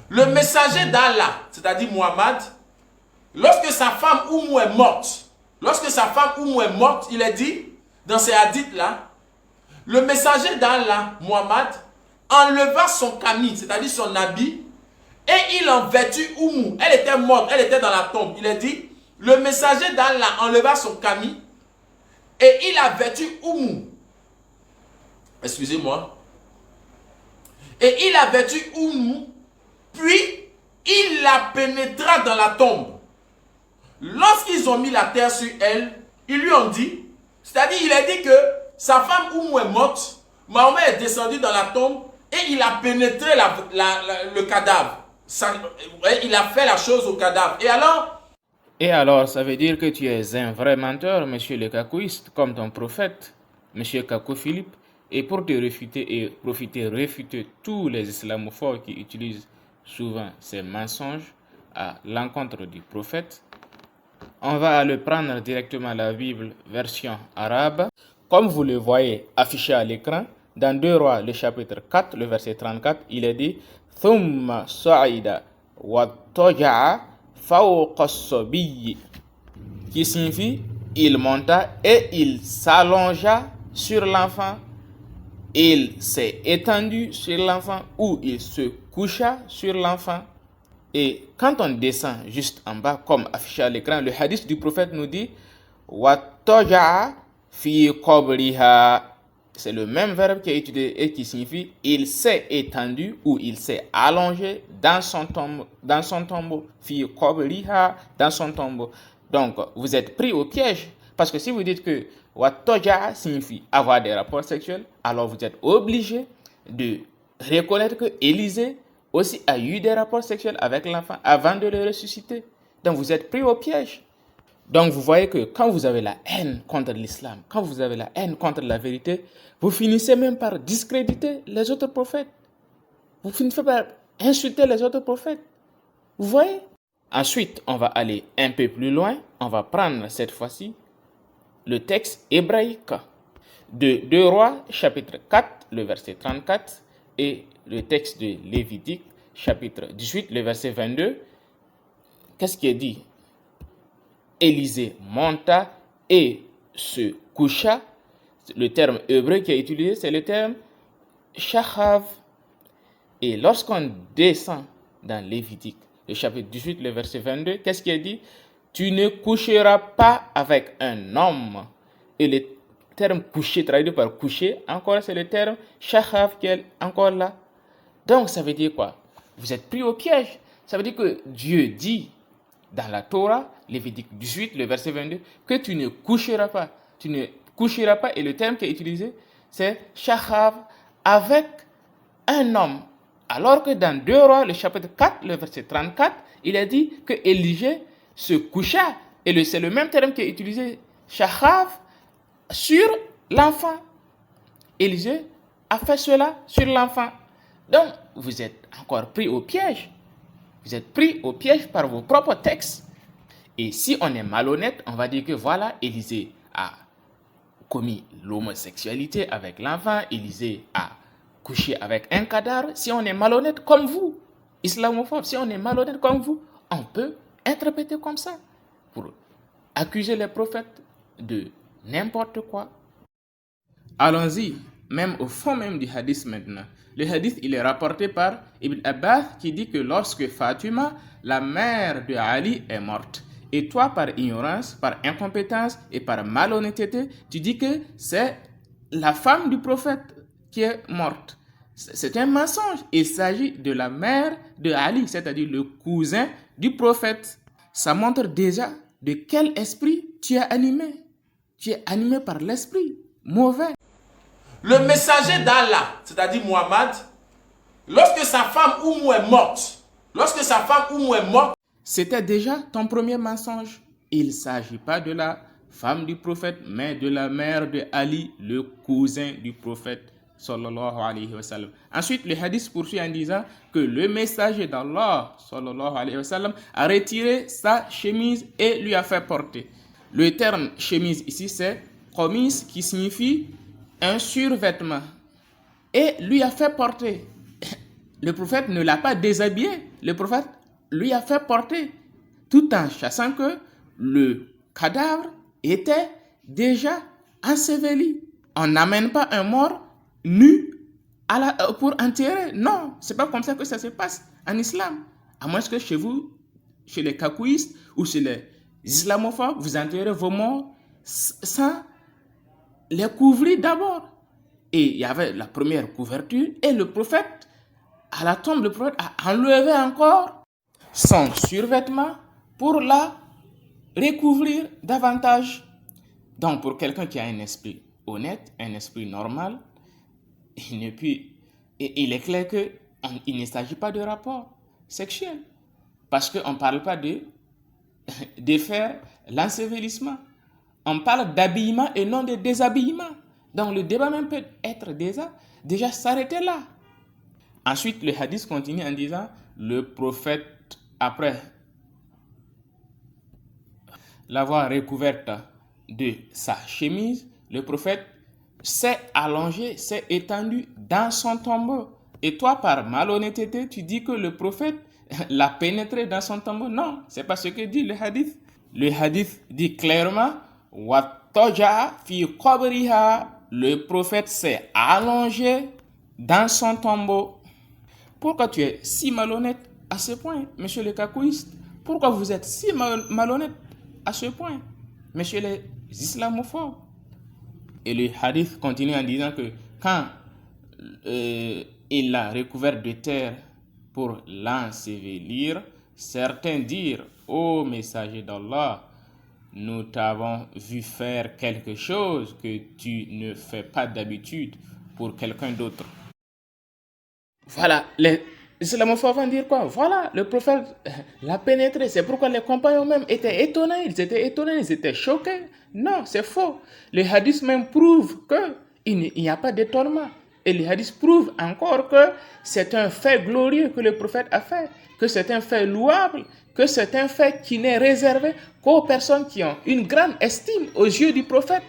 Le messager d'Allah, c'est-à-dire Muhammad, lorsque sa femme Oumou est morte, il est dit, dans ces hadiths-là, le messager d'Allah, Muhammad, enleva son camis, c'est-à-dire son habit, et il en vêtut Oumou. Elle était morte, elle était dans la tombe. Il est dit, le messager d'Allah enleva son camis, et il a vêtu Oumou. Excusez-moi. Et il a vêtu Oumou, puis il la pénétra dans la tombe. Lorsqu'ils ont mis la terre sur elle, ils lui ont dit, c'est-à-dire il a dit que sa femme Oumou est morte, Mahomet est descendu dans la tombe et il a pénétré le cadavre. Il a fait la chose au cadavre. Et alors, ça veut dire que tu es un vrai menteur, monsieur le cacouiste, comme ton prophète, monsieur Kakou Philippe, et pour te réfuter et réfuter tous les islamophobes qui utilisent souvent ces mensonges à l'encontre du prophète, on va aller prendre directement la Bible version arabe. Comme vous le voyez affiché à l'écran, dans 2 Rois, le chapitre 4, le verset 34, il est dit « Thumma sa'ida wa toja'a fawqa as-sabiyyi » qui signifie « Il monta et il s'allongea sur l'enfant, il s'est étendu sur l'enfant ou il se coucha sur l'enfant. » Et quand on descend juste en bas, comme affiché à l'écran, le hadith du prophète nous dit Watoja'a fi qabriha. C'est le même verbe qui est utilisé et qui signifie il s'est étendu ou il s'est allongé dans son tombeau. Fi qabriha, dans son tombeau. Donc, vous êtes pris au piège. Parce que si vous dites que Watoja'a signifie avoir des rapports sexuels, alors vous êtes obligé de reconnaître que Élisée aussi a eu des rapports sexuels avec l'enfant avant de le ressusciter. Donc vous êtes pris au piège. Donc vous voyez que quand vous avez la haine contre l'islam, quand vous avez la haine contre la vérité, vous finissez même par discréditer les autres prophètes. Vous finissez par insulter les autres prophètes. Vous voyez? Ensuite, on va aller un peu plus loin. On va prendre cette fois-ci le texte hébraïque de 2 Rois, chapitre 4, le verset 34, et le texte de Lévitique, chapitre 18, le verset 22. Qu'est-ce qui est dit? Élisée monta et se coucha. Le terme hébreu qui est utilisé, c'est le terme shachav. Et lorsqu'on descend dans Lévitique, le chapitre 18, le verset 22, qu'est-ce qui est dit? Tu ne coucheras pas avec un homme. Et le terme coucher, traduit par coucher, encore c'est le terme shachav qui est encore là. Donc ça veut dire quoi? Vous êtes pris au piège. Ça veut dire que Dieu dit dans la Torah, Lévitique 18, le verset 22, que tu ne coucheras pas. Tu ne coucheras pas, et le terme qui est utilisé, c'est shachav, avec un homme. Alors que dans 2 Rois, le chapitre 4, le verset 34, il a dit que Élisée se coucha. Et c'est le même terme qui est utilisé, shachav, sur l'enfant. Élisée a fait cela sur l'enfant. Donc, vous êtes encore pris au piège. Vous êtes pris au piège par vos propres textes. Et si on est malhonnête, on va dire que voilà, Élisée a commis l'homosexualité avec l'enfant, Élisée a couché avec un cadavre. Si on est malhonnête comme vous, islamophobe, si on est malhonnête comme vous, on peut interpréter comme ça pour accuser les prophètes de n'importe quoi. Allons-y, même au fond même du hadith maintenant. Le hadith, il est rapporté par Ibn Abbas qui dit que lorsque Fatima, la mère de Ali, est morte, et toi, par ignorance, par incompétence et par malhonnêteté, tu dis que c'est la femme du prophète qui est morte. C'est un mensonge. Il s'agit de la mère de Ali, c'est-à-dire le cousin du prophète. Ça montre déjà de quel esprit tu es animé. Tu es animé par l'esprit mauvais. Le messager d'Allah, c'est-à-dire Muhammad, lorsque sa femme Oumou est morte, c'était déjà ton premier mensonge. Il ne s'agit pas de la femme du prophète, mais de la mère de Ali, le cousin du prophète, sallallahu alayhi wa sallam. Ensuite, le hadith poursuit en disant que le messager d'Allah, sallallahu alayhi wa sallam, a retiré sa chemise et lui a fait porter. Le terme chemise ici, c'est qamis, qui signifie un survêtement, et lui a fait porter. le prophète ne l'a pas déshabillé. Le prophète lui a fait porter, tout en sachant que le cadavre était déjà enseveli. On n'amène pas un mort nu pour enterrer. Non, c'est pas comme ça que ça se passe en islam. À moins que chez vous, chez les kakouistes ou chez les islamophobes, vous enterrez vos morts sans les couvrir d'abord. Et il y avait la première couverture et le prophète, à la tombe, le prophète a enlevé encore son survêtement pour la recouvrir davantage. Donc, pour quelqu'un qui a un esprit honnête, un esprit normal, il est clair qu'il ne s'agit pas de rapport sexuel. Parce qu'on ne parle pas de faire l'ensevelissement. On parle d'habillement et non de déshabillement. Donc, le débat même peut être déjà s'arrêter là. Ensuite, le hadith continue en disant, le prophète, après l'avoir recouverte de sa chemise, le prophète s'est allongé, s'est étendu dans son tombeau. Et toi, par malhonnêteté, tu dis que le prophète l'a pénétré dans son tombeau. Non, c'est pas ce que dit le hadith. Le hadith dit clairement, Watoja fi qabriha, le prophète s'est allongé dans son tombeau. Pourquoi tu es si malhonnête à ce point, monsieur le kakouiste? Pourquoi vous êtes si malhonnête à ce point, monsieur les islamophobes? Et le hadith continue en disant que quand il l'a recouvert de terre pour l'ensevelir, certains dirent, ô messager d'Allah, nous t'avons vu faire quelque chose que tu ne fais pas d'habitude pour quelqu'un d'autre. Voilà, les islamophobes vont dire quoi? Voilà, le prophète l'a pénétré. C'est pourquoi les compagnons même étaient étonnés. Ils étaient choqués. Non, c'est faux. Le hadith même prouve qu'il n'y a pas d'étonnement. Et le hadith prouve encore que c'est un fait glorieux que le prophète a fait, que c'est un fait louable, que c'est un fait qui n'est réservé qu'aux personnes qui ont une grande estime aux yeux du prophète.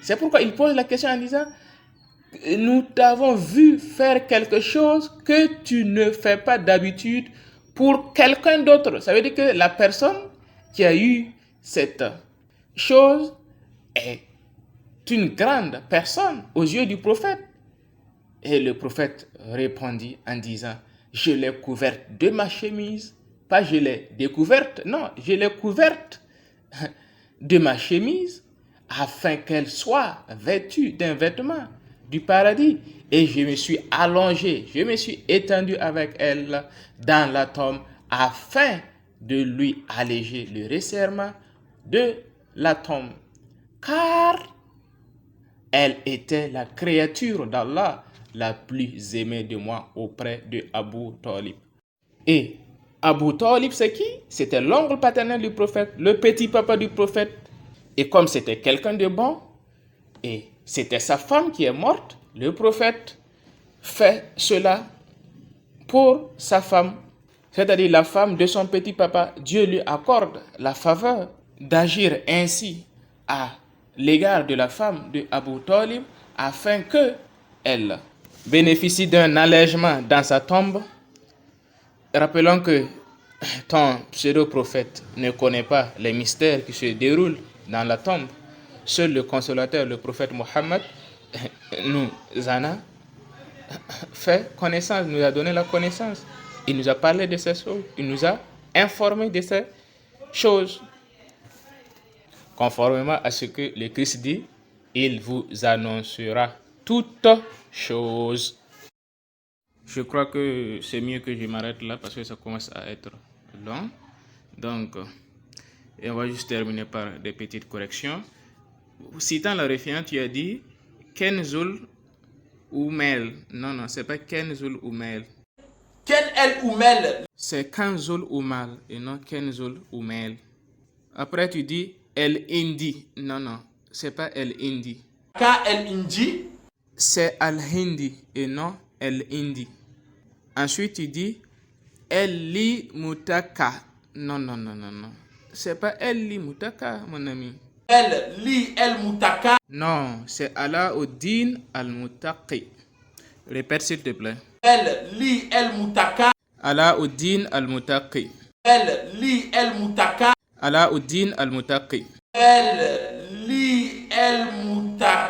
C'est pourquoi il pose la question en disant, nous t'avons vu faire quelque chose que tu ne fais pas d'habitude pour quelqu'un d'autre. Ça veut dire que la personne qui a eu cette chose est une grande personne aux yeux du prophète. Et le prophète répondit en disant, je l'ai couverte de ma chemise, pas je l'ai découverte, non, je l'ai couverte de ma chemise afin qu'elle soit vêtue d'un vêtement du paradis. Et je me suis allongé, je me suis étendu avec elle dans la tombe afin de lui alléger le resserrement de la tombe. Car elle était la créature d'Allah la plus aimée de moi auprès de Abu Talib. Et Abu Talib, c'est qui? C'était l'oncle paternel du prophète, le petit papa du prophète. Et comme c'était quelqu'un de bon, et c'était sa femme qui est morte, le prophète fait cela pour sa femme, c'est-à-dire la femme de son petit papa. Dieu lui accorde la faveur d'agir ainsi à l'égard de la femme de Abu Talib afin qu'elle bénéficie d'un allègement dans sa tombe. Rappelons que ton pseudo-prophète ne connaît pas les mystères qui se déroulent dans la tombe. Seul le consolateur, le prophète Mohammed, nous en a fait connaissance, nous a donné la connaissance. Il nous a parlé de ces choses, il nous a informé de ces choses. Conformément à ce que le Christ dit, il vous annoncera toutes choses. Je crois que c'est mieux que je m'arrête là parce que ça commence à être long. Donc, et on va juste terminer par des petites corrections. Citant la référence, tu as dit Kenzul Oumel. Non, c'est pas Kenzul Oumel. Ken El Oumel. C'est Kenzul Oumal et non Kenzul Oumel. Après, tu dis El Indi. Non, c'est pas El Indi. K El Indi. C'est Al Hindi et non El Indi. Ensuite, tu dis El Li Mutaka. Non. C'est pas El Li Mutaka, mon ami. El Li El Mutaka. Non, c'est Alauddin Al-Muttaqi. Répète s'il te plaît. Li El Mutaka. Alauddin al-Muttaqi. Li El Mutaka. Alauddin al-Muttaqi. Li El Mutaka.